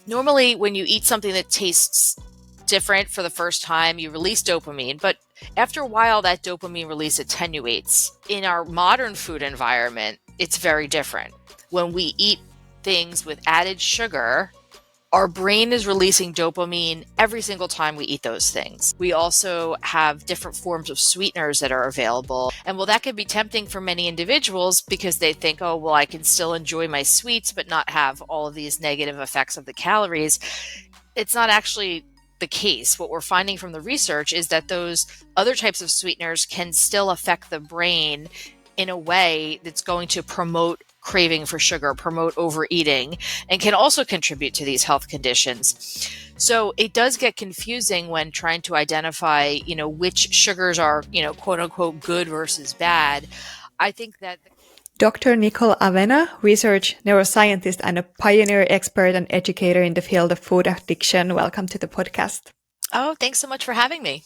Normally, when you eat something that tastes different for the first time, you release dopamine, but after a while, that dopamine release attenuates. In our modern food environment, it's very different. When we eat things with added sugar, our brain is releasing dopamine every single time we eat those things. We also have different forms of sweeteners that are available. And well, that can be tempting for many individuals because they think, oh, well, I can still enjoy my sweets, but not have all of these negative effects of the calories. It's not actually the case. What we're finding from the research is that those other types of sweeteners can still affect the brain in a way that's going to promote craving for sugar, promote overeating, and can also contribute to these health conditions. So it does get confusing when trying to identify, which sugars are, quote unquote, good versus bad. I think that Dr. Nicole Avena, research neuroscientist and a pioneer expert and educator in the field of food addiction. Welcome to the podcast. Oh, thanks so much for having me.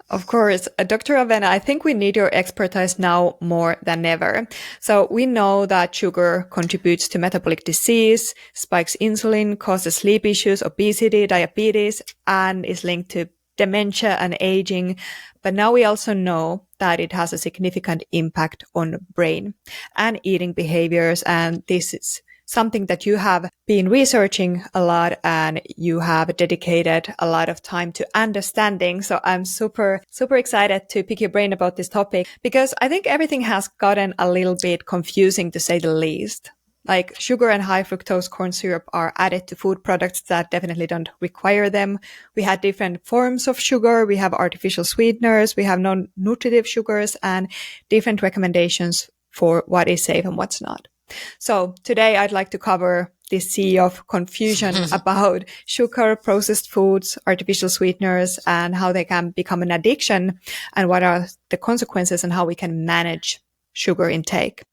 Of course, Dr. Avena, I think we need your expertise now more than ever. So we know that sugar contributes to metabolic disease, spikes insulin, causes sleep issues, obesity, diabetes, and is linked to dementia and aging. But now we also know that it has a significant impact on brain and eating behaviors. And this is something that you have been researching a lot and you have dedicated a lot of time to understanding. So I'm super excited to pick your brain about this topic because I think everything has gotten a little bit confusing, to say the least. Like sugar and high fructose corn syrup are added to food products that definitely don't require them. We have different forms of sugar. We have artificial sweeteners. We have non-nutritive sugars and different recommendations for what is safe and what's not. So today I'd like to cover this sea of confusion about sugar, processed foods, artificial sweeteners, and how they can become an addiction and what are the consequences and how we can manage sugar intake.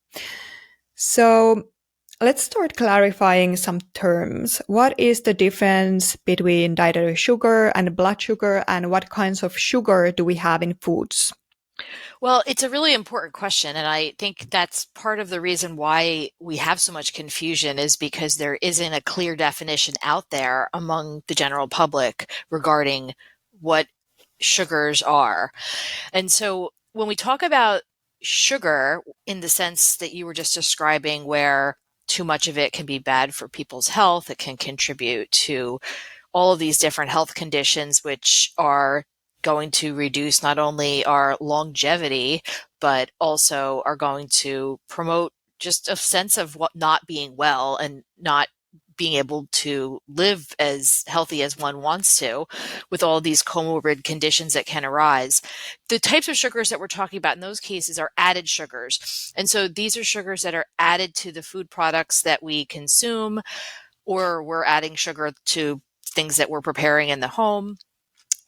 So let's start clarifying some terms. What is the difference between dietary sugar and blood sugar, and what kinds of sugar do we have in foods? Well, it's a really important question. And I think that's part of the reason why we have so much confusion is because there isn't a clear definition out there among the general public regarding what sugars are. And so when we talk about sugar in the sense that you were just describing, where too much of it can be bad for people's health, it can contribute to all of these different health conditions, which are going to reduce not only our longevity, but also are going to promote just a sense of what not being well and not being able to live as healthy as one wants to with all these comorbid conditions that can arise. The types of sugars that we're talking about in those cases are added sugars. And so these are sugars that are added to the food products that we consume, or we're adding sugar to things that we're preparing in the home.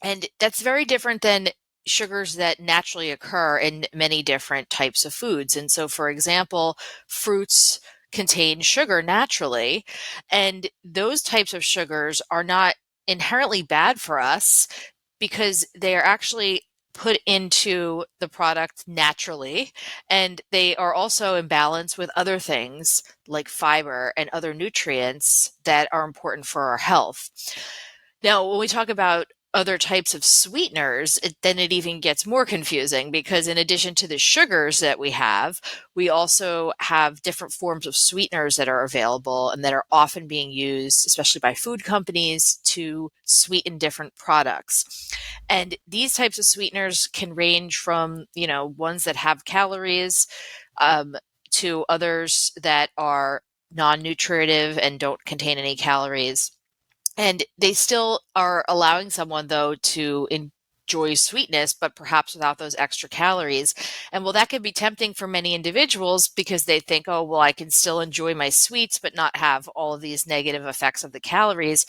And that's very different than sugars that naturally occur in many different types of foods. And so, for example, fruits contain sugar naturally, and those types of sugars are not inherently bad for us because they are actually put into the product naturally, and they are also in balance with other things like fiber and other nutrients that are important for our health. Now, when we talk about other types of sweeteners, then it even gets more confusing because in addition to the sugars that we also have different forms of sweeteners that are available and that are often being used, especially by food companies, to sweeten different products. And these types of sweeteners can range from, ones that have calories, to others that are non-nutritive and don't contain any calories. And they still are allowing someone, though, to enjoy sweetness, but perhaps without those extra calories. And well, that can be tempting for many individuals because they think, oh, well, I can still enjoy my sweets, but not have all of these negative effects of the calories.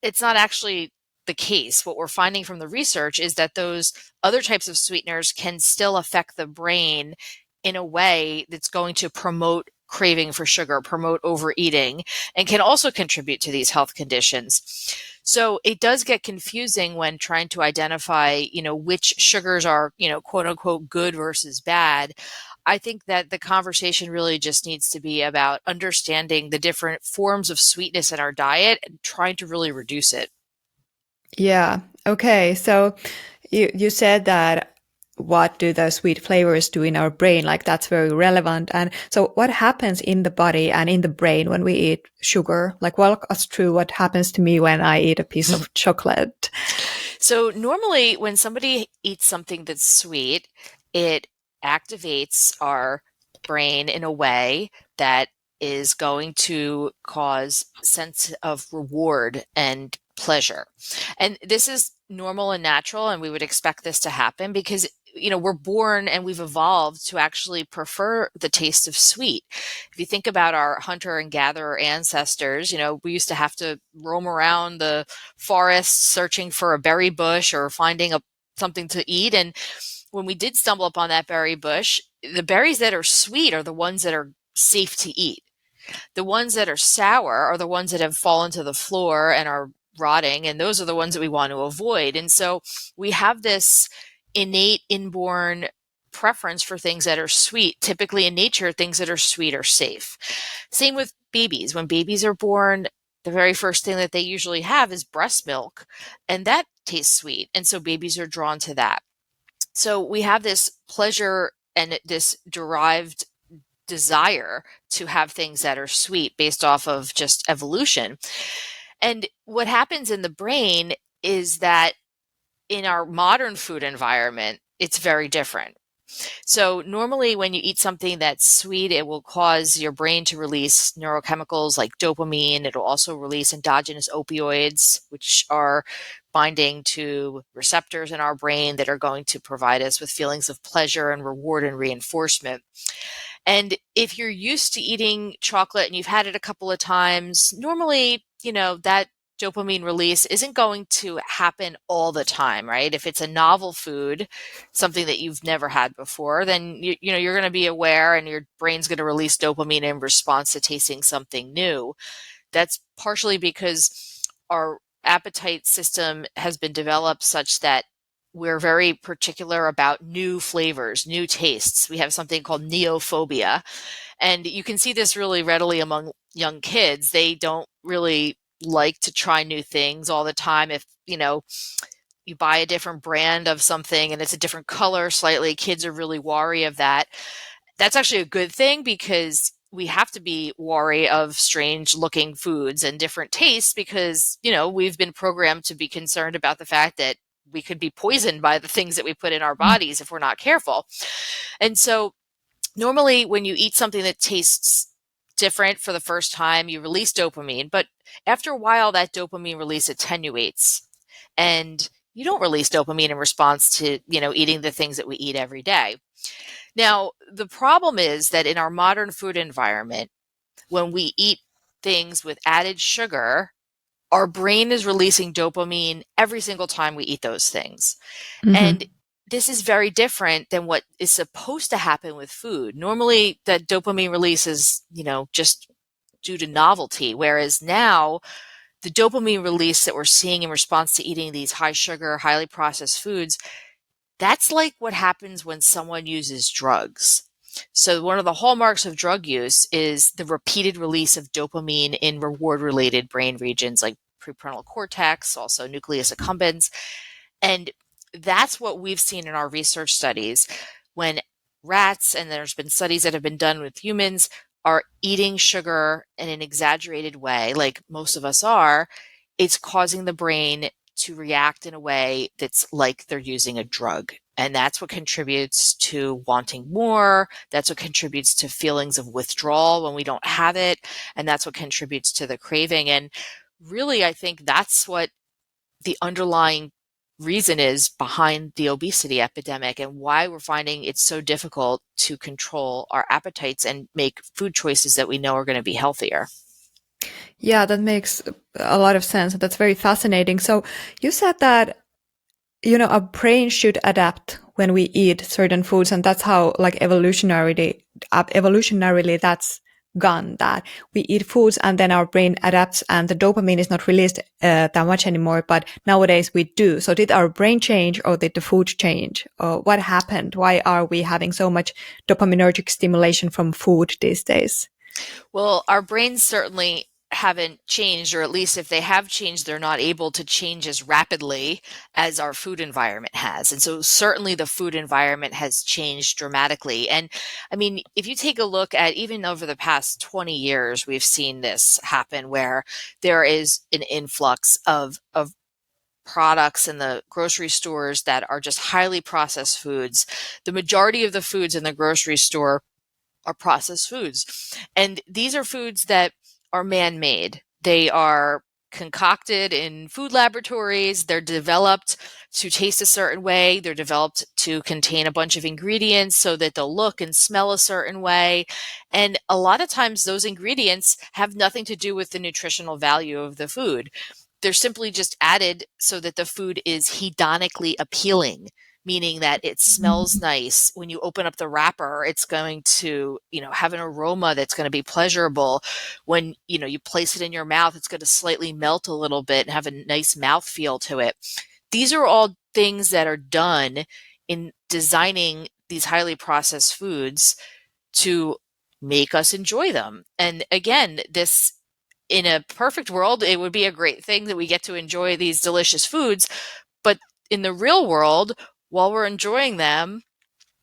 It's not actually the case. What we're finding from the research is that those other types of sweeteners can still affect the brain in a way that's going to promote craving for sugar, promote overeating, and can also contribute to these health conditions. So it does get confusing when trying to identify, which sugars are, quote unquote, good versus bad. I think that the conversation really just needs to be about understanding the different forms of sweetness in our diet and trying to really reduce it. Yeah. Okay. So you said that what do the sweet flavors do in our brain? Like that's very relevant. And so what happens in the body and in the brain when we eat sugar? Like walk us through what happens to me when I eat a piece of chocolate. So normally when somebody eats something that's sweet, it activates our brain in a way that is going to cause sense of reward and pleasure. And this is normal and natural, and we would expect this to happen because we're born and we've evolved to actually prefer the taste of sweet. If you think about our hunter and gatherer ancestors, we used to have to roam around the forest searching for a berry bush or finding something to eat. And when we did stumble upon that berry bush, the berries that are sweet are the ones that are safe to eat. The ones that are sour are the ones that have fallen to the floor and are rotting, and those are the ones that we want to avoid. And so we have this innate inborn preference for things that are sweet. Typically in nature, things that are sweet are safe. Same with babies. When babies are born, the very first thing that they usually have is breast milk, and that tastes sweet. And so babies are drawn to that. So we have this pleasure and this derived desire to have things that are sweet based off of just evolution. And what happens in the brain is that in our modern food environment, it's very different. So normally when you eat something that's sweet, it will cause your brain to release neurochemicals like dopamine. It'll also release endogenous opioids, which are binding to receptors in our brain that are going to provide us with feelings of pleasure and reward and reinforcement. And if you're used to eating chocolate and you've had it a couple of times, normally, that dopamine release isn't going to happen all the time, right? If it's a novel food, something that you've never had before, then you're going to be aware and your brain's going to release dopamine in response to tasting something new. That's partially because our appetite system has been developed such that we're very particular about new flavors, new tastes. We have something called neophobia. And you can see this really readily among young kids. They don't really like to try new things all the time. If, you buy a different brand of something and it's a different color slightly, kids are really wary of that. That's actually a good thing because we have to be wary of strange looking foods and different tastes because, we've been programmed to be concerned about the fact that we could be poisoned by the things that we put in our bodies if we're not careful. And so normally when you eat something that tastes different for the first time, you release dopamine, but after a while that dopamine release attenuates and you don't release dopamine in response to, eating the things that we eat every day. Now, the problem is that in our modern food environment, when we eat things with added sugar, our brain is releasing dopamine every single time we eat those things. And Hmm. this is very different than what is supposed to happen with food. Normally, that dopamine release is, just due to novelty, whereas now the dopamine release that we're seeing in response to eating these high sugar, highly processed foods, that's like what happens when someone uses drugs. So one of the hallmarks of drug use is the repeated release of dopamine in reward-related brain regions like prefrontal cortex, also nucleus accumbens. And that's what we've seen in our research studies when rats, and there's been studies that have been done with humans, are eating sugar in an exaggerated way, like most of us are, it's causing the brain to react in a way that's like they're using a drug. And that's what contributes to wanting more. That's what contributes to feelings of withdrawal when we don't have it. And that's what contributes to the craving. And really, I think that's what the underlying reason is behind the obesity epidemic and why we're finding it's so difficult to control our appetites and make food choices that we know are going to be healthier. Yeah, that makes a lot of sense. That's very fascinating. So you said that, our brain should adapt when we eat certain foods, and that's how, like, evolutionarily, that's gun that we eat foods and then our brain adapts and the dopamine is not released that much anymore. But nowadays we do. So did our brain change or did the food change? Or what happened? Why are we having so much dopaminergic stimulation from food these days? Well, our brains certainly haven't changed, or at least if they have changed, they're not able to change as rapidly as our food environment has. And so certainly the food environment has changed dramatically. And I mean, if you take a look at even over the past 20 years, we've seen this happen where there is an influx of products in the grocery stores that are just highly processed foods. The majority of the foods in the grocery store are processed foods. And these are foods that are man-made. They are concocted in food laboratories. They're developed to taste a certain way. They're developed to contain a bunch of ingredients so that they'll look and smell a certain way. And a lot of times those ingredients have nothing to do with the nutritional value of the food. They're simply just added so that the food is hedonically appealing, meaning that it smells nice. When you open up the wrapper, it's going to, have an aroma that's going to be pleasurable. When, you place it in your mouth, it's going to slightly melt a little bit and have a nice mouth feel to it. These are all things that are done in designing these highly processed foods to make us enjoy them. And again, this in a perfect world, it would be a great thing that we get to enjoy these delicious foods. But in the real world, while we're enjoying them,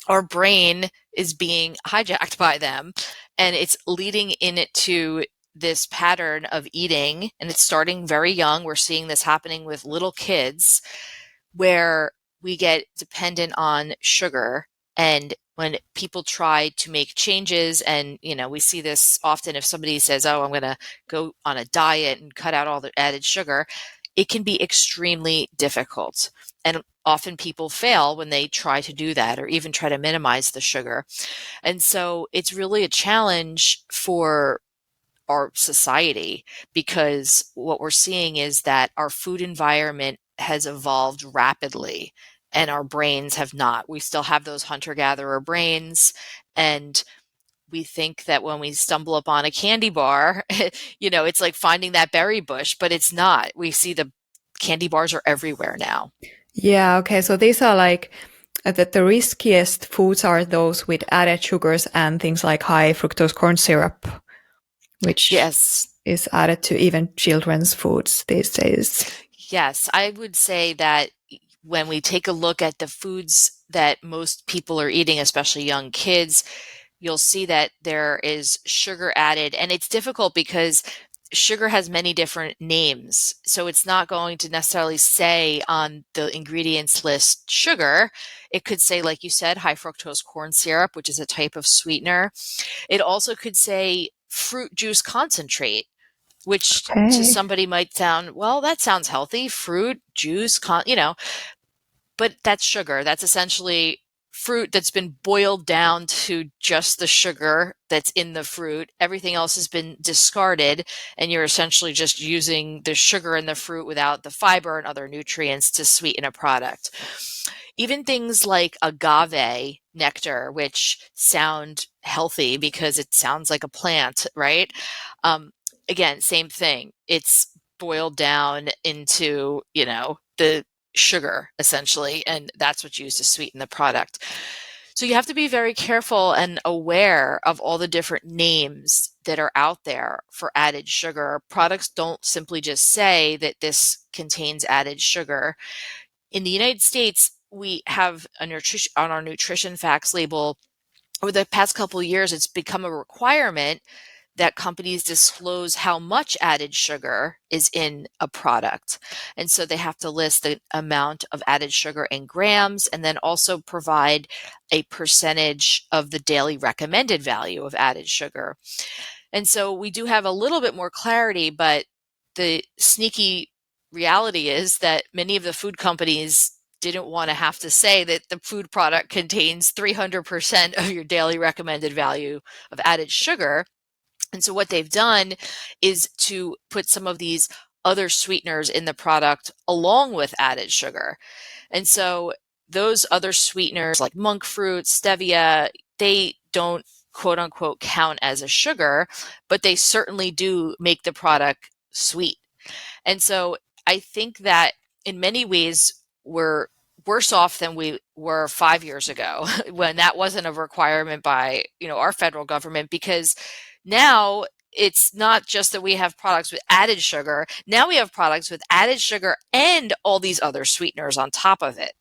our brain is being hijacked by them and it's leading into this pattern of eating. And it's starting very young. We're seeing this happening with little kids where we get dependent on sugar. And when people try to make changes, and we see this often if somebody says, oh, I'm going to go on a diet and cut out all the added sugar, it can be extremely difficult. And often people fail when they try to do that or even try to minimize the sugar. And so it's really a challenge for our society because what we're seeing is that our food environment has evolved rapidly and our brains have not. We still have those hunter-gatherer brains, and we think that when we stumble upon a candy bar, it's like finding that berry bush, but it's not. We see the candy bars are everywhere now. Yeah, okay. So these are like the riskiest foods are those with added sugars and things like high fructose corn syrup, which Yes. is added to even children's foods these days. Yes, I would say that when we take a look at the foods that most people are eating, especially young kids, you'll see that there is sugar added. And it's difficult because sugar has many different names. So it's not going to necessarily say on the ingredients list sugar. It could say, like you said, high fructose corn syrup, which is a type of sweetener. It also could say fruit juice concentrate, which to Okay. somebody might sound, well, that sounds healthy. Fruit juice, but that's sugar. That's essentially fruit that's been boiled down to just the sugar that's in the fruit. Everything else has been discarded, and you're essentially just using the sugar in the fruit without the fiber and other nutrients to sweeten a product. Even things like agave nectar, which sound healthy because it sounds like a plant, right? Again, same thing. It's boiled down into, the sugar essentially, and that's what's used to sweeten the product. So you have to be very careful and aware of all the different names that are out there for added sugar. Products don't simply just say that this contains added sugar. In the United States, we have a nutrition on our nutrition facts label. Over the past couple of years, it's become a requirement that companies disclose how much added sugar is in a product. And so they have to list the amount of added sugar in grams and then also provide a percentage of the daily recommended value of added sugar. And so we do have a little bit more clarity, but the sneaky reality is that many of the food companies didn't want to have to say that the food product contains 300% of your daily recommended value of added sugar. And so what they've done is to put some of these other sweeteners in the product along with added sugar. And so those other sweeteners like monk fruit, stevia, they don't quote unquote count as a sugar, but they certainly do make the product sweet. And so I think that in many ways we're worse off than we were 5 years ago when that wasn't a requirement by, our federal government, because now it's not just that we have products with added sugar. Now we have products with added sugar and all these other sweeteners on top of it.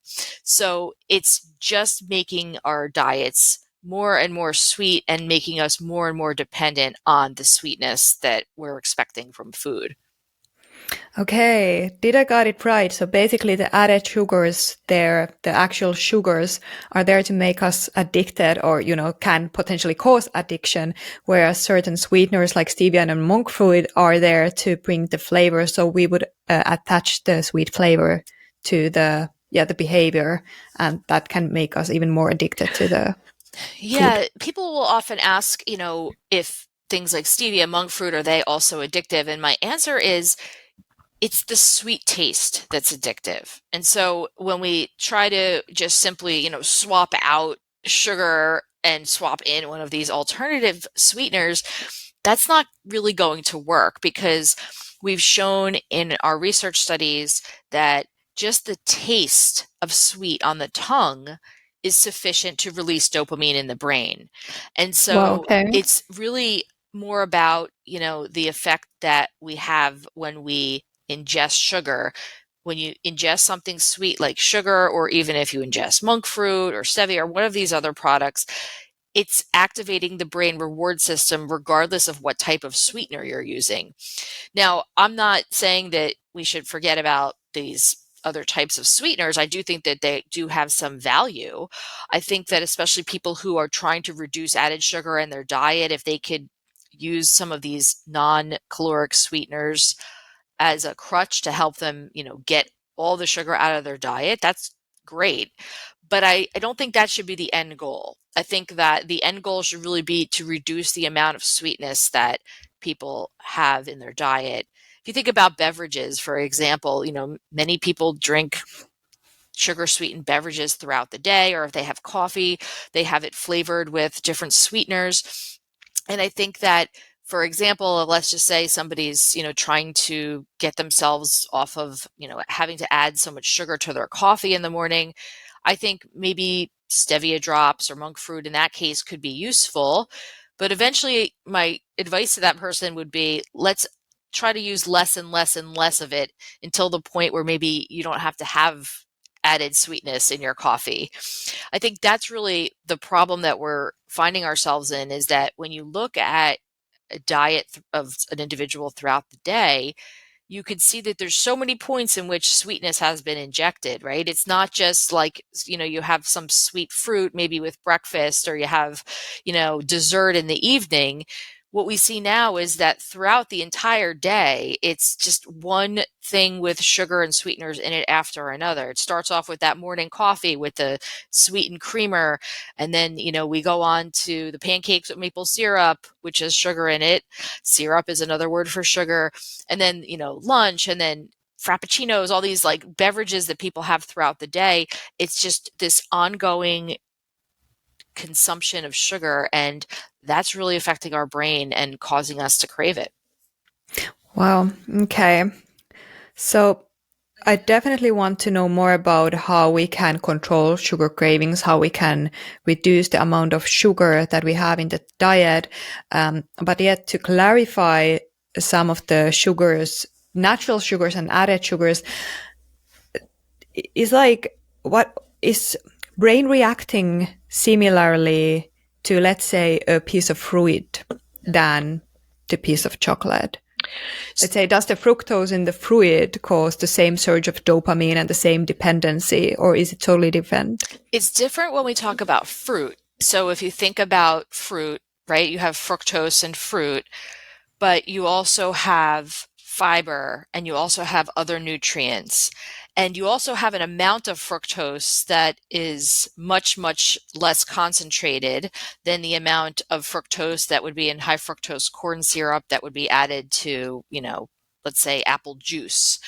So it's just making our diets more and more sweet and making us more and more dependent on the sweetness that we're expecting from food. Okay, did I got it right? So basically the added sugars there, the actual sugars are there to make us addicted or, can potentially cause addiction, whereas certain sweeteners like stevia and monk fruit are there to bring the flavor. So we would attach the sweet flavor to the behavior, and that can make us even more addicted to the food. Yeah, people will often ask, if things like stevia, monk fruit, are they also addictive? And my answer is it's the sweet taste that's addictive. And so when we try to just simply, swap out sugar and swap in one of these alternative sweeteners, that's not really going to work, because we've shown in our research studies that just the taste of sweet on the tongue is sufficient to release dopamine in the brain. And Wow, so okay. it's really more about, the effect that we have when we ingest sugar. When you ingest something sweet like sugar, or even if you ingest monk fruit or stevia or one of these other products, it's activating the brain reward system regardless of what type of sweetener you're using. Now, I'm not saying that we should forget about these other types of sweeteners. I do think that they do have some value. I think that especially people who are trying to reduce added sugar in their diet, if they could use some of these non-caloric sweeteners as a crutch to help them, get all the sugar out of their diet, that's great. But I don't think that should be the end goal. I think that the end goal should really be to reduce the amount of sweetness that people have in their diet. If you think about beverages, for example, many people drink sugar sweetened beverages throughout the day, or if they have coffee, they have it flavored with different sweeteners. And I think that, for example, let's just say somebody's, trying to get themselves off of, having to add so much sugar to their coffee in the morning. I think maybe stevia drops or monk fruit in that case could be useful. But eventually, my advice to that person would be, let's try to use less and less and less of it until the point where maybe you don't have to have added sweetness in your coffee. I think that's really the problem that we're finding ourselves in, is that when you look at a diet of an individual throughout the day, you can see that there's so many points in which sweetness has been injected, right? It's not just like, you have some sweet fruit maybe with breakfast, or you have, dessert in the evening. What we see now is that throughout the entire day, it's just one thing with sugar and sweeteners in it after another. It starts off with that morning coffee with the sweetened creamer, and then, we go on to the pancakes with maple syrup, which has sugar in it. Syrup is another word for sugar. And then, lunch, and then frappuccinos, all these like beverages that people have throughout the day. It's just this ongoing consumption of sugar, and that's really affecting our brain and causing us to crave it. Wow. Okay. So I definitely want to know more about how we can control sugar cravings, how we can reduce the amount of sugar that we have in the diet. But yet to clarify some of the sugars, natural sugars and added sugars, is like, what is brain reacting similarly to, let's say, a piece of fruit than the piece of chocolate? Let's say, does the fructose in the fruit cause the same surge of dopamine and the same dependency, or is it totally different? It's different when we talk about fruit. So if you think about fruit, right, you have fructose in fruit, but you also have fiber, and you also have other nutrients. And you also have an amount of fructose that is much, much less concentrated than the amount of fructose that would be in high fructose corn syrup that would be added to, let's say apple juice.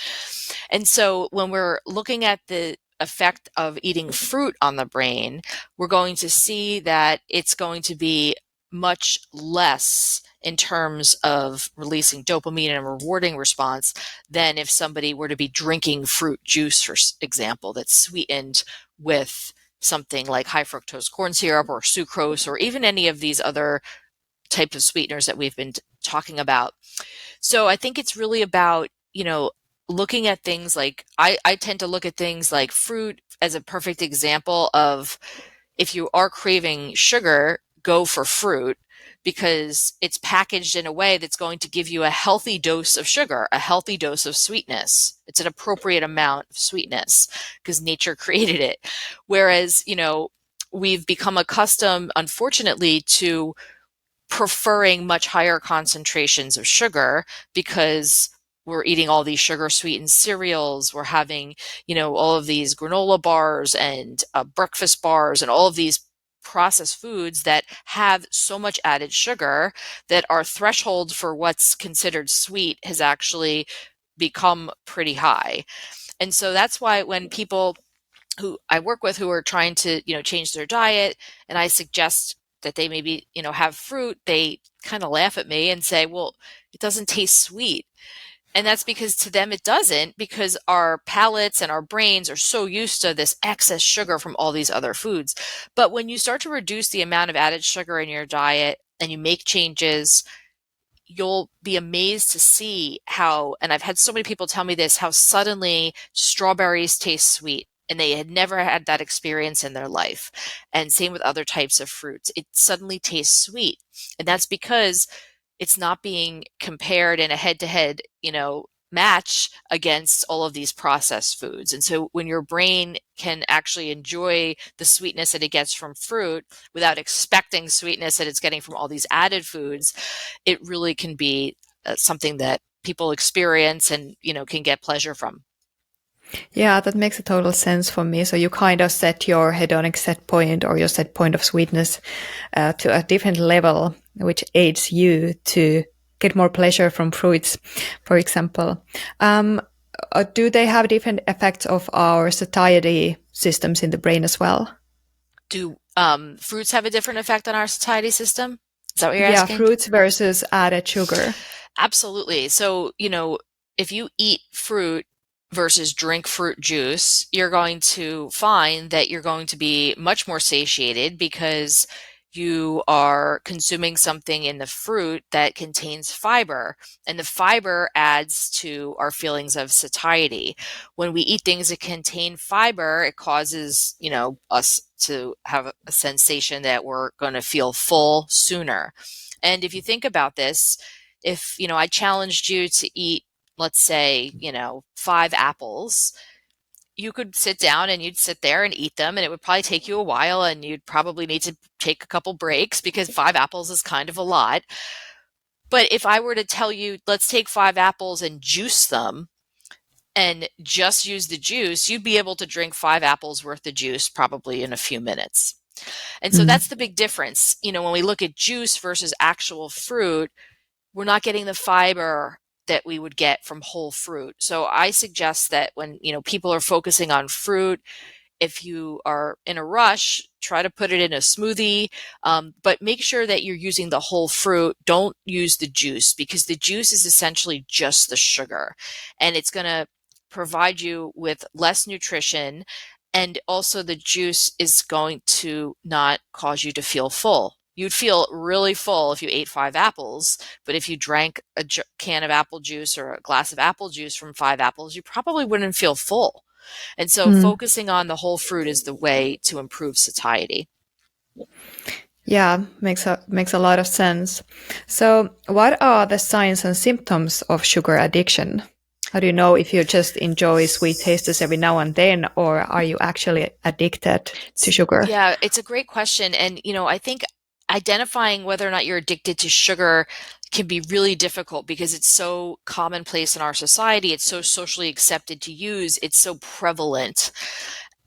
And so when we're looking at the effect of eating fruit on the brain, we're going to see that it's going to be much less in terms of releasing dopamine and a rewarding response than if somebody were to be drinking fruit juice, for example, that's sweetened with something like high fructose corn syrup or sucrose or even any of these other types of sweeteners that we've been talking about. So I think it's really about, looking at things like I tend to look at things like fruit as a perfect example of, if you are craving sugar, go for fruit because it's packaged in a way that's going to give you a healthy dose of sugar, a healthy dose of sweetness. It's an appropriate amount of sweetness because nature created it. Whereas, we've become accustomed, unfortunately, to preferring much higher concentrations of sugar because we're eating all these sugar sweetened cereals. We're having, all of these granola bars and breakfast bars and all of these processed foods that have so much added sugar that our threshold for what's considered sweet has actually become pretty high. And so that's why when people who I work with who are trying to, change their diet, and I suggest that they maybe, have fruit, they kind of laugh at me and say, well, it doesn't taste sweet. And that's because to them it doesn't, because our palates and our brains are so used to this excess sugar from all these other foods. But when you start to reduce the amount of added sugar in your diet and you make changes, you'll be amazed to see how, and I've had so many people tell me this, how suddenly strawberries taste sweet. And they had never had that experience in their life. And same with other types of fruits. It suddenly tastes sweet. And that's because it's not being compared in a head-to-head, match against all of these processed foods. And so when your brain can actually enjoy the sweetness that it gets from fruit without expecting sweetness that it's getting from all these added foods, it really can be something that people experience and, can get pleasure from. Yeah, that makes a total sense for me. So you kind of set your hedonic set point or your set point of sweetness to a different level, which aids you to get more pleasure from fruits, for example. Do they have different effects of our satiety systems in the brain as well? Do fruits have a different effect on our satiety system? Is that what you're Yeah, asking? fruits versus added sugar. Absolutely. So, if you eat fruit versus drink fruit juice, you're going to find that you're going to be much more satiated because you are consuming something in the fruit that contains fiber, and the fiber adds to our feelings of satiety. When we eat things that contain fiber, it causes, us to have a sensation that we're going to feel full sooner. And if you think about this, if, I challenged you to eat, let's say, 5 apples, you could sit down and you'd sit there and eat them, and it would probably take you a while, and you'd probably need to take a couple breaks because 5 apples is kind of a lot. But if I were to tell you, let's take 5 apples and juice them and just use the juice, you'd be able to drink 5 apples worth of juice probably in a few minutes. And so Mm. that's the big difference. When we look at juice versus actual fruit, we're not getting the fiber that we would get from whole fruit. So I suggest that when, people are focusing on fruit, if you are in a rush, try to put it in a smoothie, but make sure that you're using the whole fruit. Don't use the juice because the juice is essentially just the sugar, and it's going to provide you with less nutrition. And also the juice is going to not cause you to feel full. You'd feel really full if you ate 5 apples, but if you drank a can of apple juice or a glass of apple juice from 5 apples, you probably wouldn't feel full. And so Mm. focusing on the whole fruit is the way to improve satiety. Yeah, makes a lot of sense. So, what are the signs and symptoms of sugar addiction? How do you know if you just enjoy sweet tastes every now and then, or are you actually addicted to sugar? Yeah, it's a great question. And, I think identifying whether or not you're addicted to sugar can be really difficult because it's so commonplace in our society. It's so socially accepted to use. It's so prevalent.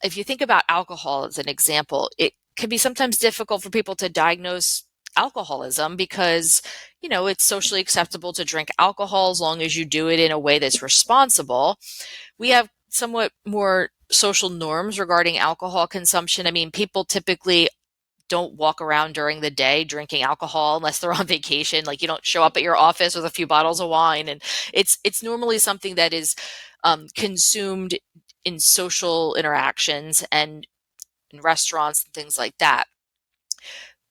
If you think about alcohol as an example, it can be sometimes difficult for people to diagnose alcoholism because, it's socially acceptable to drink alcohol as long as you do it in a way that's responsible. We have somewhat more social norms regarding alcohol consumption. I mean, people typically don't walk around during the day drinking alcohol unless they're on vacation. Like you don't show up at your office with a few bottles of wine, and it's normally something that is consumed in social interactions and in restaurants and things like that.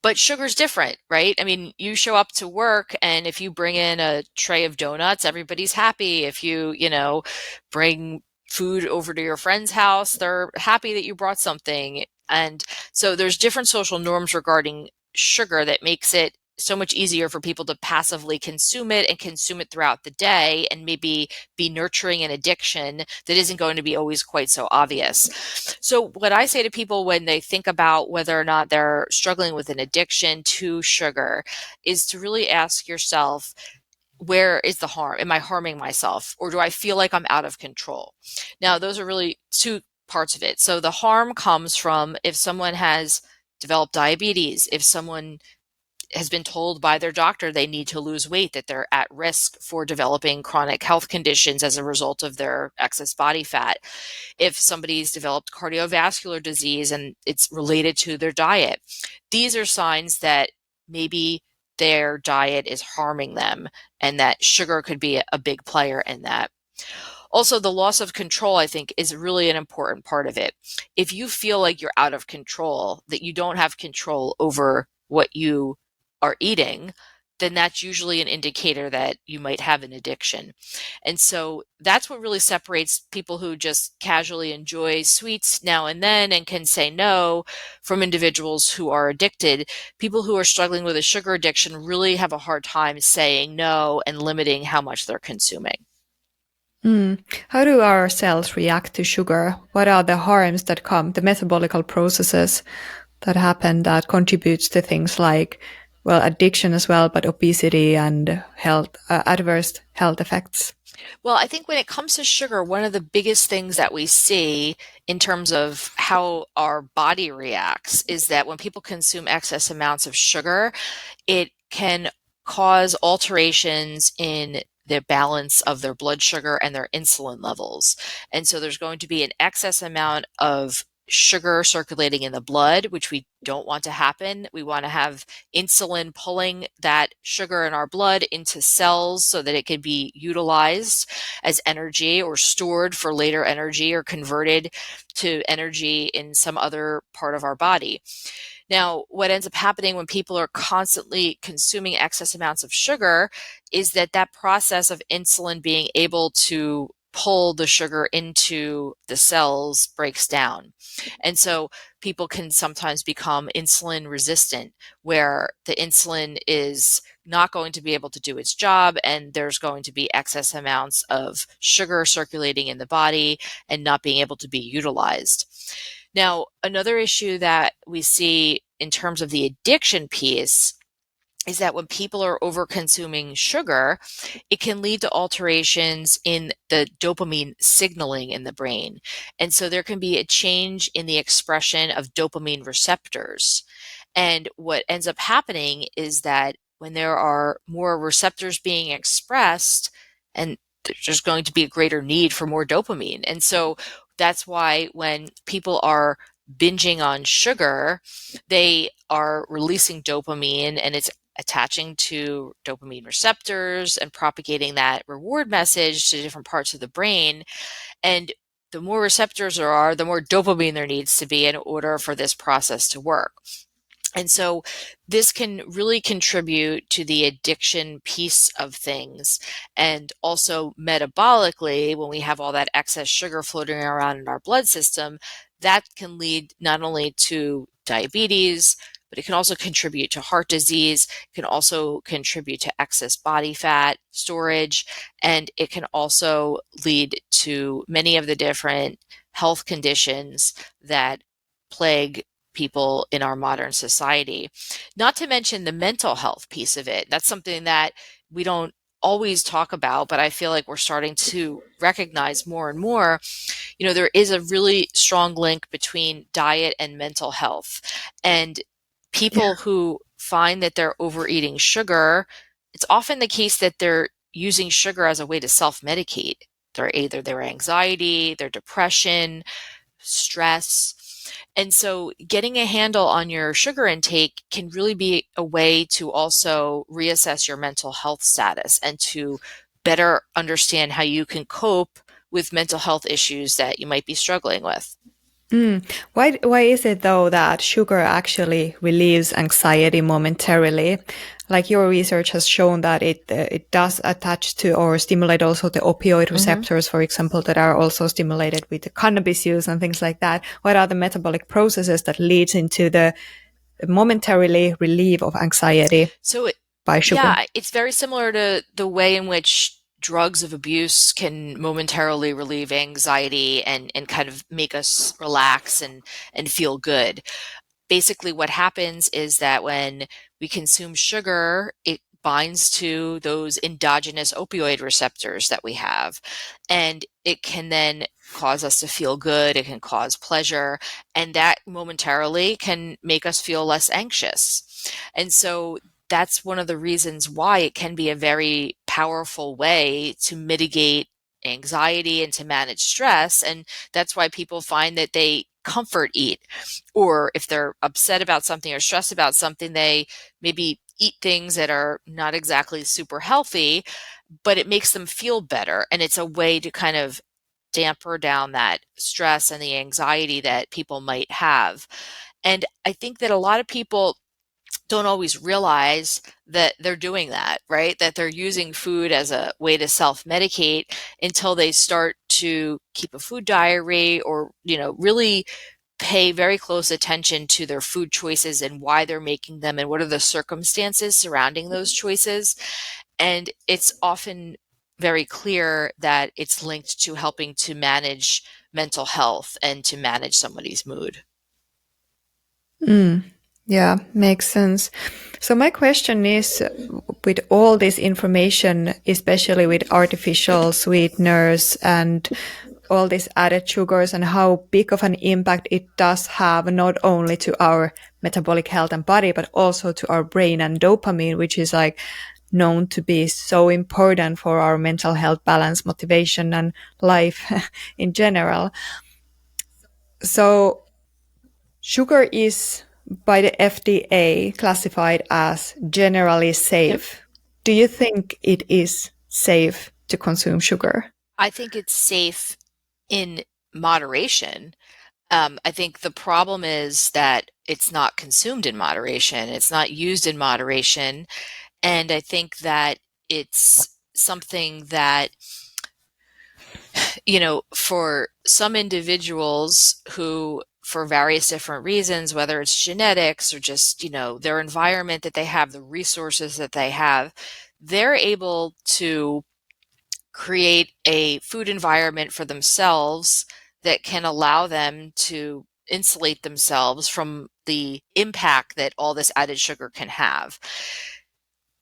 But sugar's different, right? I mean, you show up to work and if you bring in a tray of donuts, everybody's happy. If you bring food over to your friend's house, they're happy that you brought something. And so there's different social norms regarding sugar that makes it so much easier for people to passively consume it and consume it throughout the day and maybe be nurturing an addiction that isn't going to be always quite so obvious. So what I say to people when they think about whether or not they're struggling with an addiction to sugar is to really ask yourself, where is the harm? Am I harming myself? Or do I feel like I'm out of control? Now, those are really two parts of it. So the harm comes from if someone has developed diabetes, if someone has been told by their doctor they need to lose weight, that they're at risk for developing chronic health conditions as a result of their excess body fat. If somebody's developed cardiovascular disease and it's related to their diet, these are signs that maybe their diet is harming them and that sugar could be a big player in that. Also, the loss of control, I think, is really an important part of it. If you feel like you're out of control, that you don't have control over what you are eating, then that's usually an indicator that you might have an addiction. And so that's what really separates people who just casually enjoy sweets now and then and can say no from individuals who are addicted. People who are struggling with a sugar addiction really have a hard time saying no and limiting how much they're consuming. How do our cells react to sugar? What are the harms that come, the metabolical processes that happen that contributes to things like, well, addiction as well, but obesity and health, adverse health effects? Well, I think when it comes to sugar, one of the biggest things that we see in terms of how our body reacts is that when people consume excess amounts of sugar, it can cause alterations in the balance of their blood sugar and their insulin levels. And so there's going to be an excess amount of sugar circulating in the blood, which we don't want to happen. We want to have insulin pulling that sugar in our blood into cells so that it can be utilized as energy or stored for later energy or converted to energy in some other part of our body. Now, what ends up happening when people are constantly consuming excess amounts of sugar is that that process of insulin being able to pull the sugar into the cells breaks down. And so people can sometimes become insulin resistant, where the insulin is not going to be able to do its job, and there's going to be excess amounts of sugar circulating in the body and not being able to be utilized. Now, another issue that we see in terms of the addiction piece is that when people are over consuming sugar, it can lead to alterations in the dopamine signaling in the brain. And so there can be a change in the expression of dopamine receptors. And what ends up happening is that when there are more receptors being expressed, and there's going to be a greater need for more dopamine. And so that's why when people are binging on sugar, they are releasing dopamine and it's attaching to dopamine receptors and propagating that reward message to different parts of the brain. And the more receptors there are, the more dopamine there needs to be in order for this process to work. And so this can really contribute to the addiction piece of things. And also metabolically, when we have all that excess sugar floating around in our blood system, that can lead not only to diabetes, but it can also contribute to heart disease, it can also contribute to excess body fat storage, and it can also lead to many of the different health conditions that plague people in our modern society. Not to mention the mental health piece of it. That's something that we don't always talk about, but I feel like we're starting to recognize more and more. There is a really strong link between diet and mental health. And people who find that they're overeating sugar, it's often the case that they're using sugar as a way to self-medicate. They're either their anxiety, their depression, stress. And so getting a handle on your sugar intake can really be a way to also reassess your mental health status and to better understand how you can cope with mental health issues that you might be struggling with. Mm. Why is it though that sugar actually relieves anxiety momentarily? Like your research has shown that it does attach to or stimulate also the opioid Hmm. receptors, for example, that are also stimulated with the cannabis use and things like that. What are the metabolic processes that leads into the momentarily relief of anxiety So, by sugar? yeah, it's very similar to the way in which drugs of abuse can momentarily relieve anxiety and kind of make us relax and feel good. Basically what happens is that when we consume sugar, it binds to those endogenous opioid receptors that we have, and it can then cause us to feel good, it can cause pleasure, and that momentarily can make us feel less anxious. And so that's one of the reasons why it can be a very powerful way to mitigate anxiety and to manage stress. And that's why people find that they comfort eat, or if they're upset about something or stressed about something, they maybe eat things that are not exactly super healthy, but it makes them feel better. And it's a way to kind of damper down that stress and the anxiety that people might have. And I think that a lot of people don't always realize that they're doing that, right? That they're using food as a way to self-medicate until they start to keep a food diary or, really pay very close attention to their food choices and why they're making them and what are the circumstances surrounding those choices. And it's often very clear that it's linked to helping to manage mental health and to manage somebody's mood. Mm. Yeah, makes sense. So my question is, with all this information, especially with artificial sweeteners and all these added sugars and how big of an impact it does have not only to our metabolic health and body, but also to our brain and dopamine, which is like known to be so important for our mental health balance, motivation, and life in general. So sugar is by the FDA classified as generally Yep. safe. Do you think it is safe to consume sugar? I think it's safe in moderation. I think the problem is that it's not consumed in moderation, it's not used in moderation. And I think that it's something that, for some individuals who, for various different reasons, whether it's genetics or just, their environment that they have, the resources that they have, they're able to create a food environment for themselves that can allow them to insulate themselves from the impact that all this added sugar can have.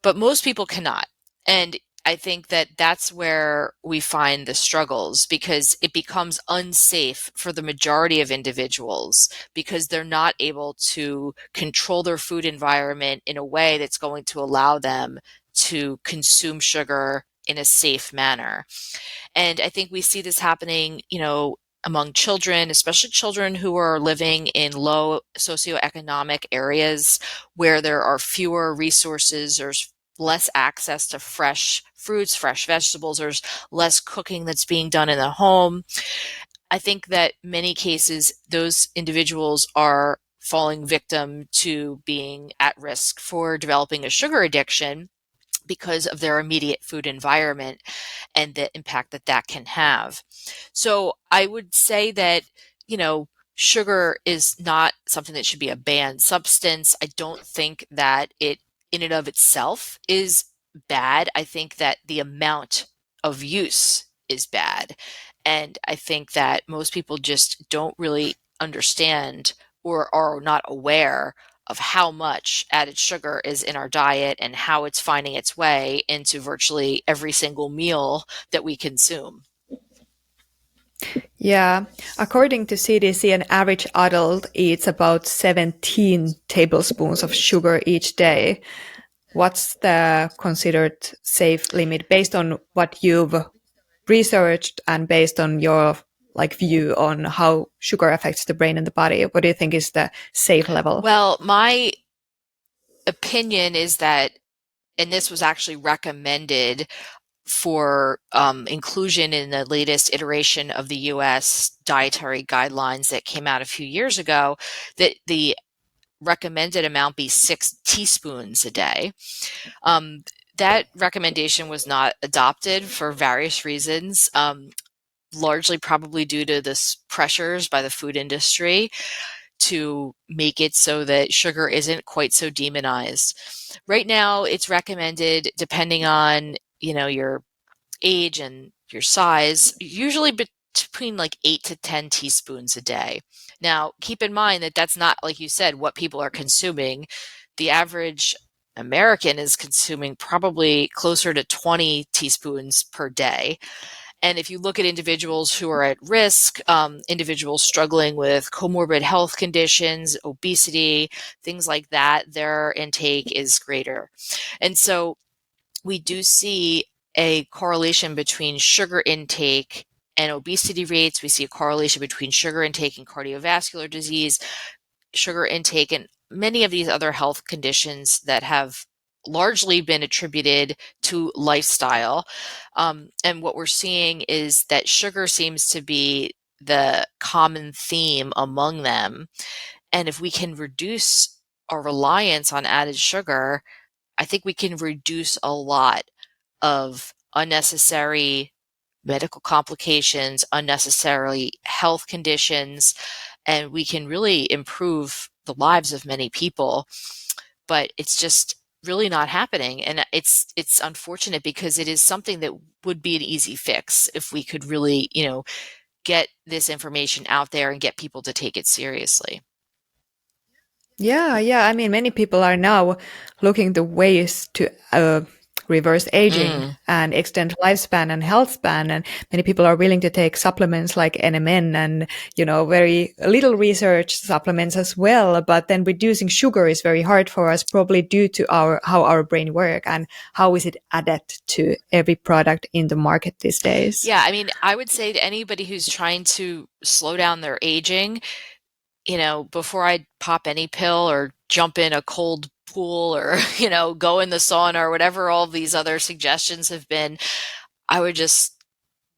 But most people cannot. And I think that that's where we find the struggles because it becomes unsafe for the majority of individuals because they're not able to control their food environment in a way that's going to allow them to consume sugar in a safe manner. And I think we see this happening, among children, especially children who are living in low socioeconomic areas where there are fewer resources, there's less access to fresh fruits, fresh vegetables, there's less cooking that's being done in the home. I think that many cases, those individuals are falling victim to being at risk for developing a sugar addiction because of their immediate food environment and the impact that that can have. So I would say that, sugar is not something that should be a banned substance. I don't think that it in and of itself is bad. I think that the amount of use is bad. And I think that most people just don't really understand or are not aware of how much added sugar is in our diet and how it's finding its way into virtually every single meal that we consume. Yeah, according to CDC, an average adult eats about 17 tablespoons of sugar each day. What's the considered safe limit based on what you've researched and based on your like view on how sugar affects the brain and the body? What do you think is the safe level? Well, my opinion is that, and this was actually recommended for inclusion in the latest iteration of the US dietary guidelines that came out a few years ago, that the recommended amount be 6 teaspoons a day. That recommendation was not adopted for various reasons, largely probably due to the pressures by the food industry to make it so that sugar isn't quite so demonized. Right now, it's recommended, depending on, your age and your size, usually between like 8 to 10 teaspoons a day. Now, keep in mind that that's not, like you said, what people are consuming. The average American is consuming probably closer to 20 teaspoons per day. And if you look at individuals who are at risk, individuals struggling with comorbid health conditions, obesity, things like that, their intake is greater. And so we do see a correlation between sugar intake and obesity rates. We see a correlation between sugar intake and cardiovascular disease, sugar intake, and many of these other health conditions that have largely been attributed to lifestyle. And what we're seeing is that sugar seems to be the common theme among them. And if we can reduce our reliance on added sugar, I think we can reduce a lot of unnecessary medical complications, unnecessary health conditions, and we can really improve the lives of many people. But it's just really not happening, and it's unfortunate because it is something that would be an easy fix if we could really, get this information out there and get people to take it seriously. Yeah, yeah. I mean, many people are now looking the ways to reverse aging Mm. and extend lifespan and health span. And many people are willing to take supplements like NMN and, very little research supplements as well. But then reducing sugar is very hard for us, probably due to how our brain work and how is it added to every product in the market these days. Yeah, I mean, I would say to anybody who's trying to slow down their aging, before I pop any pill or jump in a cold pool or, go in the sauna or whatever all these other suggestions have been, I would just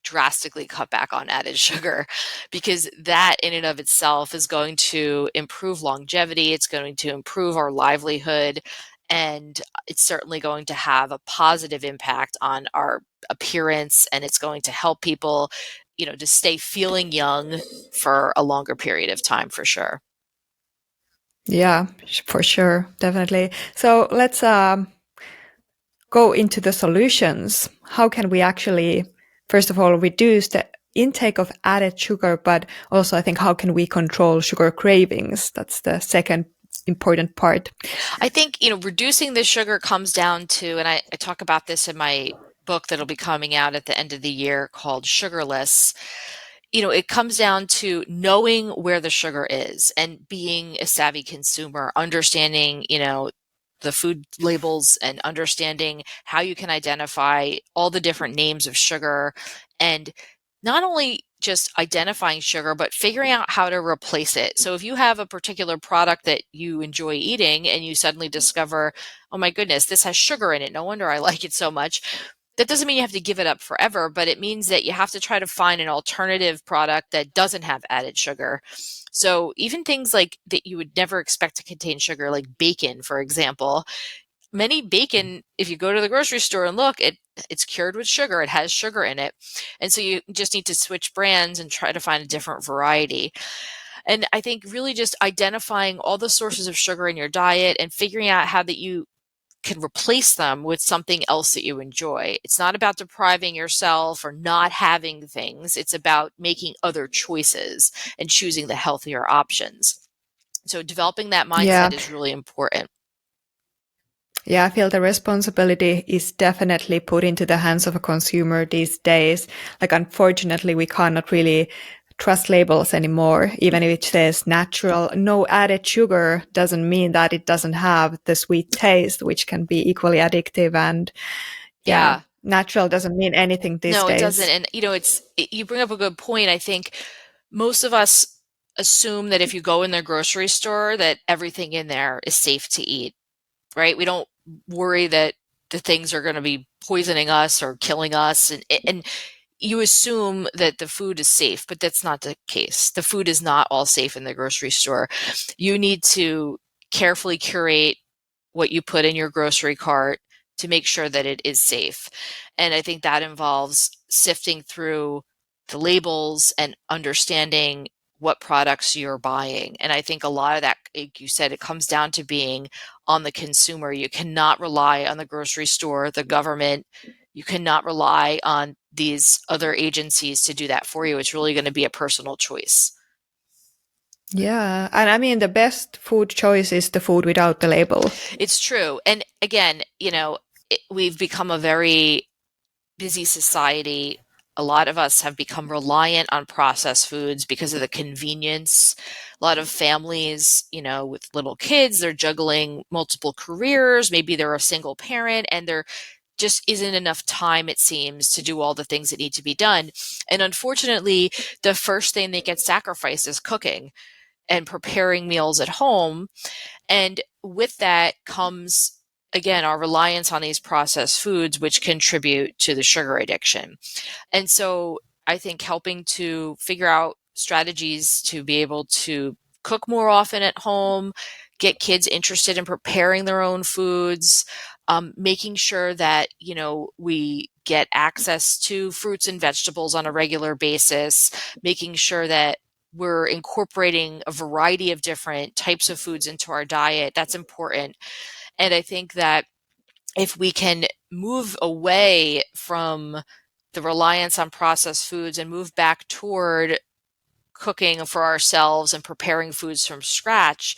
drastically cut back on added sugar, because that in and of itself is going to improve longevity. It's going to improve our livelihood, and it's certainly going to have a positive impact on our appearance, and it's going to help people, to stay feeling young for a longer period of time, for sure. Yeah, for sure. Definitely. So let's go into the solutions. How can we actually, first of all, reduce the intake of added sugar, but also I think how can we control sugar cravings? That's the second important part. I think, reducing the sugar comes down to, and I talk about this in my book that'll be coming out at the end of the year called Sugarless. It comes down to knowing where the sugar is and being a savvy consumer, understanding, the food labels and understanding how you can identify all the different names of sugar, and not only just identifying sugar, but figuring out how to replace it. So if you have a particular product that you enjoy eating and you suddenly discover, oh my goodness, this has sugar in it, no wonder I like it so much. That doesn't mean you have to give it up forever, but it means that you have to try to find an alternative product that doesn't have added sugar. So even things like that you would never expect to contain sugar, like bacon, for example. Many bacon, if you go to the grocery store and look, it's cured with sugar. It has sugar in it. And so you just need to switch brands and try to find a different variety. And I think really just identifying all the sources of sugar in your diet and figuring out how that you can replace them with something else that you enjoy. It's not about depriving yourself or not having things. It's about making other choices and choosing the healthier options. So developing that Yeah. mindset is really important. Yeah, I feel the responsibility is definitely put into the hands of a consumer these days. Like, unfortunately, we cannot really trust labels anymore. Even if it says natural, no added sugar doesn't mean that it doesn't have the sweet taste, which can be equally addictive. And yeah, Yeah. natural doesn't mean anything these No, it doesn't. days. And you bring up a good point. I think most of us assume that if you go in the grocery store that everything in there is safe to eat, right? We don't worry that the things are going to be poisoning us or killing us, and you assume that the food is safe, but that's not the case. The food is not all safe in the grocery store. You need to carefully curate what you put in your grocery cart to make sure that it is safe. And I think that involves sifting through the labels and understanding what products you're buying. And I think a lot of that, like you said, it comes down to being on the consumer. You cannot rely on the grocery store, the government. You cannot rely on these other agencies to do that for you. It's really going to be a personal choice. Yeah, and I mean the best food choice is the food without the label. It's true. And again, we've become a very busy society. A lot of us have become reliant on processed foods because of the convenience. A lot of families, with little kids, they're juggling multiple careers. Maybe they're a single parent and there just isn't enough time, it seems, to do all the things that need to be done. And unfortunately, the first thing that gets sacrificed is cooking and preparing meals at home. And with that comes, again, our reliance on these processed foods, which contribute to the sugar addiction. And so I think helping to figure out strategies to be able to cook more often at home, get kids interested in preparing their own foods, making sure that, we get access to fruits and vegetables on a regular basis, making sure that we're incorporating a variety of different types of foods into our diet. That's important. And I think that if we can move away from the reliance on processed foods and move back toward cooking for ourselves and preparing foods from scratch,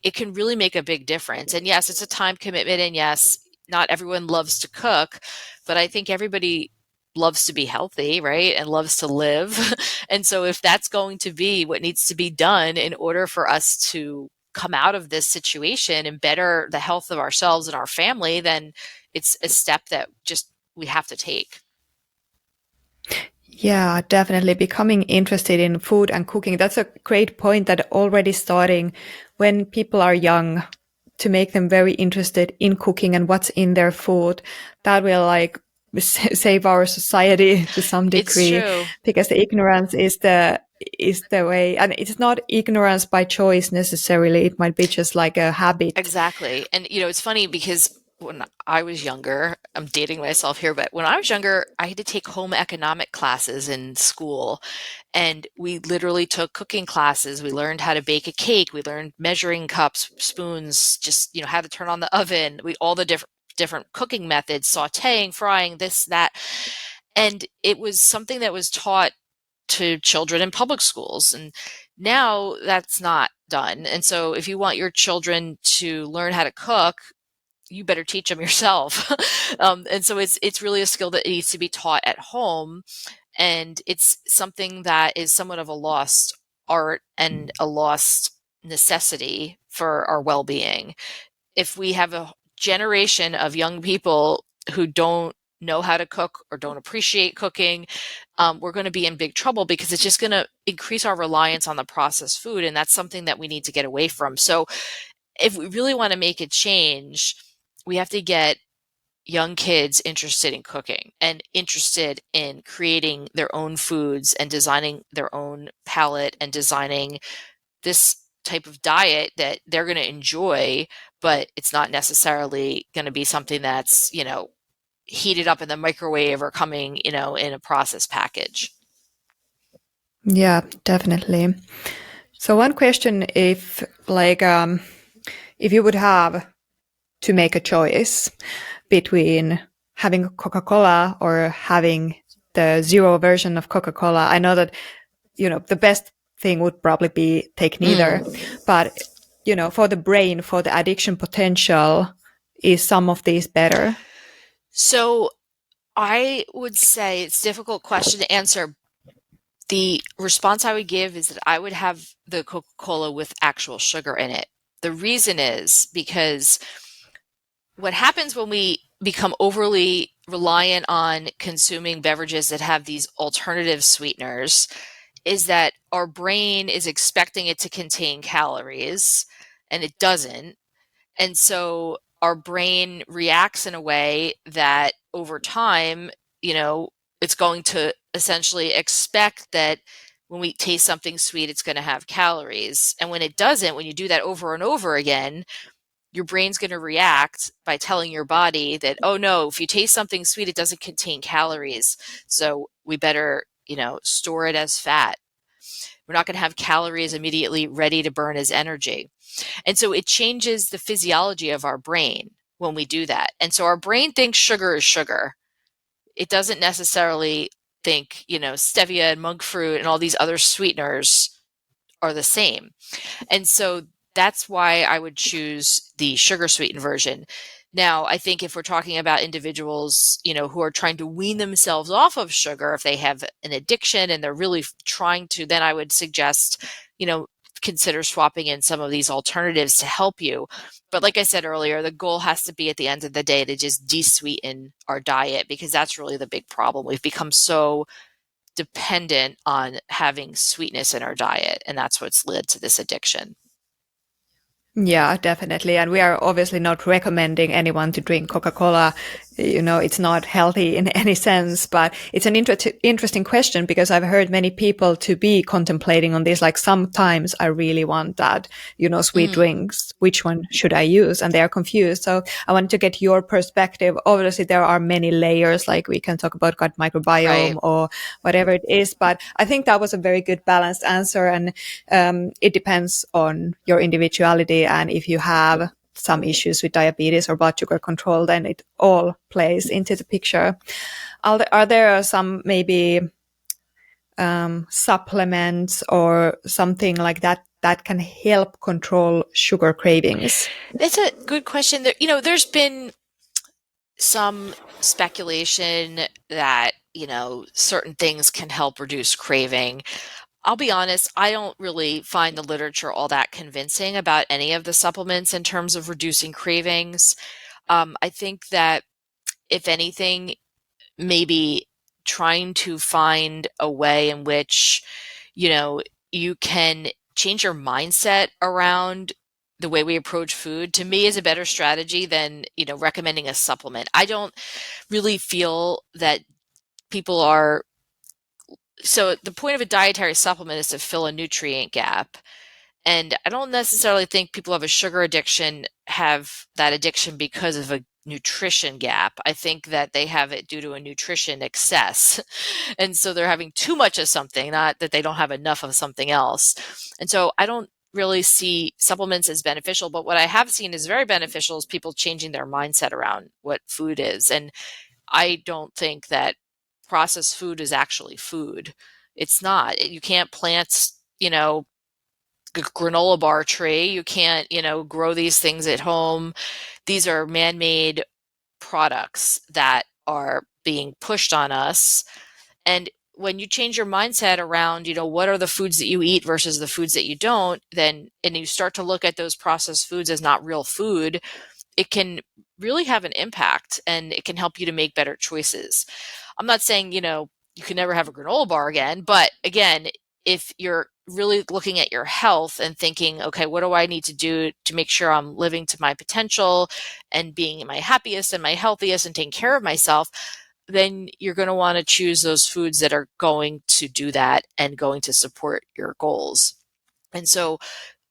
it can really make a big difference. And yes, it's a time commitment. And yes, not everyone loves to cook, but I think everybody loves to be healthy, right? And loves to live. And so if that's going to be what needs to be done in order for us to come out of this situation and better the health of ourselves and our family, then it's a step that just we have to take. Yeah, definitely becoming interested in food and cooking. That's a great point that already starting when people are young to make them very interested in cooking and what's in their food. That will like save our society to some It's degree true. because the ignorance is the way. And it's not ignorance by choice necessarily. It might be just like a habit. Exactly. And it's funny because when I was younger, I'm dating myself here, but when I was younger, I had to take home economic classes in school. And we literally took cooking classes. We learned how to bake a cake. We learned measuring cups, spoons, just, how to turn on the oven. All the different cooking methods, sautéing, frying, this, that. And it was something that was taught to children in public schools. And now that's not done. And so if you want your children to learn how to cook, you better teach them yourself. And so it's really a skill that needs to be taught at home. And it's something that is somewhat of a lost art and a lost necessity for our well-being. If we have a generation of young people who don't know how to cook or don't appreciate cooking, we're going to be in big trouble because it's just going to increase our reliance on the processed food. And that's something that we need to get away from. So if we really want to make a change, we have to get young kids interested in cooking and interested in creating their own foods and designing their own palate and designing this type of diet that they're going to enjoy, but it's not necessarily going to be something that's, heated up in the microwave or coming, in a processed package. Yeah, definitely. So one question, if you would have to make a choice between having Coca-Cola or having the zero version of Coca-Cola, I know that, the best thing would probably be take neither. Mm. But, for the brain, for the addiction potential, is some of these better? So I would say it's a difficult question to answer. The response I would give is that I would have the Coca-Cola with actual sugar in it. The reason is because what happens when we become overly reliant on consuming beverages that have these alternative sweeteners is that our brain is expecting it to contain calories and it doesn't. And so our brain reacts in a way that over time, you know, it's going to essentially expect that when we taste something sweet, it's going to have calories. And when it doesn't, when you do that over and over again, your brain's going to react by telling your body that, oh no, if you taste something sweet, it doesn't contain calories. So we better, store it as fat. We're not going to have calories immediately ready to burn as energy. And so it changes the physiology of our brain when we do that. And so our brain thinks sugar is sugar. It doesn't necessarily think, stevia and monk fruit and all these other sweeteners are the same. And so that's why I would choose the sugar sweetened version. Now, I think if we're talking about individuals, who are trying to wean themselves off of sugar, if they have an addiction and they're really trying to, then I would suggest, consider swapping in some of these alternatives to help you. But like I said earlier, the goal has to be at the end of the day to just de-sweeten our diet, because that's really the big problem. We've become so dependent on having sweetness in our diet, and that's what's led to this addiction. Yeah, definitely. And we are obviously not recommending anyone to drink Coca-Cola. It's not healthy in any sense, but it's an interesting question, because I've heard many people to be contemplating on this. Like, sometimes I really want that, sweet Mm, drinks. Which one should I use? And they are confused. So I want to get your perspective. Obviously, there are many layers, like we can talk about gut right. microbiome or whatever it is. But I think that was a very good balanced answer. And it depends on your individuality. And if you have some issues with diabetes or blood sugar control, then it all plays into the picture. Are there some maybe supplements or something like that that can help control sugar cravings? That's a good question. There's been some speculation that, certain things can help reduce craving. I'll be honest, I don't really find the literature all that convincing about any of the supplements in terms of reducing cravings. I think that if anything, maybe trying to find a way in which, you know, you can change your mindset around the way we approach food, to me, is a better strategy than, recommending a supplement. I don't really feel that people are, so the point of a dietary supplement is to fill a nutrient gap. And I don't necessarily think people who have a sugar addiction have that addiction because of a nutrition gap. I think that they have it due to a nutrition excess. And so they're having too much of something, not that they don't have enough of something else. And so I don't really see supplements as beneficial, but what I have seen is very beneficial is people changing their mindset around what food is. And I don't think that processed food is actually food. It's not. You can't plant, granola bar tree. You can't, grow these things at home. These are man-made products that are being pushed on us. And when you change your mindset around, what are the foods that you eat versus the foods that you don't, then, and you start to look at those processed foods as not real food, it can really have an impact and it can help you to make better choices. I'm not saying, you can never have a granola bar again, but again, if you're really looking at your health and thinking, okay, what do I need to do to make sure I'm living to my potential and being my happiest and my healthiest and taking care of myself, then you're going to want to choose those foods that are going to do that and going to support your goals. And so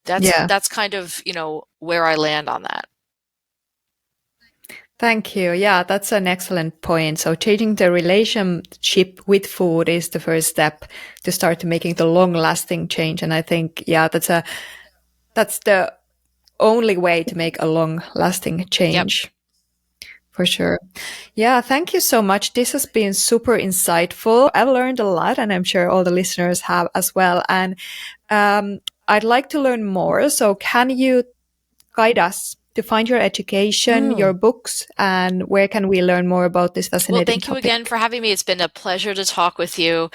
that's Yeah. that's kind of, where I land on that. Thank you. Yeah, that's an excellent point. So changing the relationship with food is the first step to start making the long lasting change. And I think, yeah, that's the only way to make a long lasting Yep. change. For sure. Yeah, thank you so much. This has been super insightful. I've learned a lot, and I'm sure all the listeners have as well. And I'd like to learn more. So, can you guide us to find your education, your Mm. books, and where can we learn more about this Well, fascinating thank you again topic? for having me. It's been a pleasure to talk with you.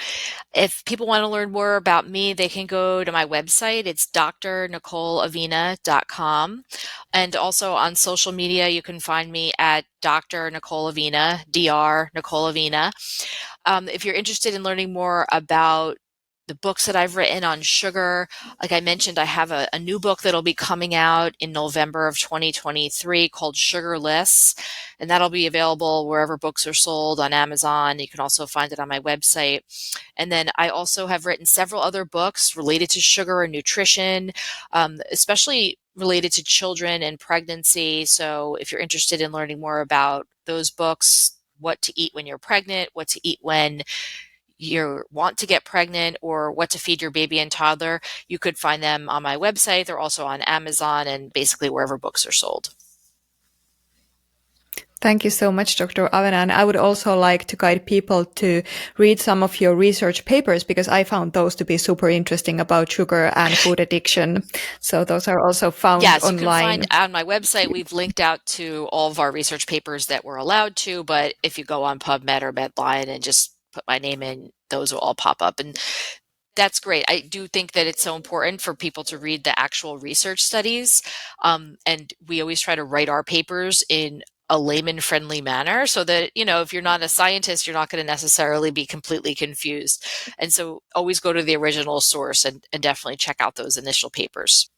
If people want to learn more about me, they can go to my website. It's drnicoleavena.com. And also on social media, you can find me at Dr. Nicole Avena, Dr. Nicole Avena. If you're interested in learning more about the books that I've written on sugar, like I mentioned, I have a new book that'll be coming out in November of 2023 called Sugarless, and that'll be available wherever books are sold on Amazon. You can also find it on my website. And then I also have written several other books related to sugar and nutrition, especially related to children and pregnancy. So if you're interested in learning more about those books, what to eat when you're pregnant, what to eat when you want to get pregnant, or what to feed your baby and toddler, you could find them on my website. They're also on Amazon and basically wherever books are sold. Thank you so much, Dr. Avena. And I would also like to guide people to read some of your research papers because I found those to be super interesting about sugar and food addiction. So those are also found Yes, you can find online. on my website, we've linked out to all of our research papers that we're allowed to, but if you go on PubMed or Medline and just put my name in, those will all pop up. And that's great. I do think that it's so important for people to read the actual research studies. And we always try to write our papers in a layman friendly manner so that, if you're not a scientist, you're not going to necessarily be completely confused. And so always go to the original source and definitely check out those initial papers.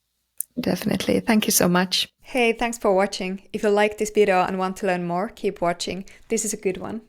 Definitely. Thank you so much. Hey, thanks for watching. If you like this video and want to learn more, keep watching. This is a good one.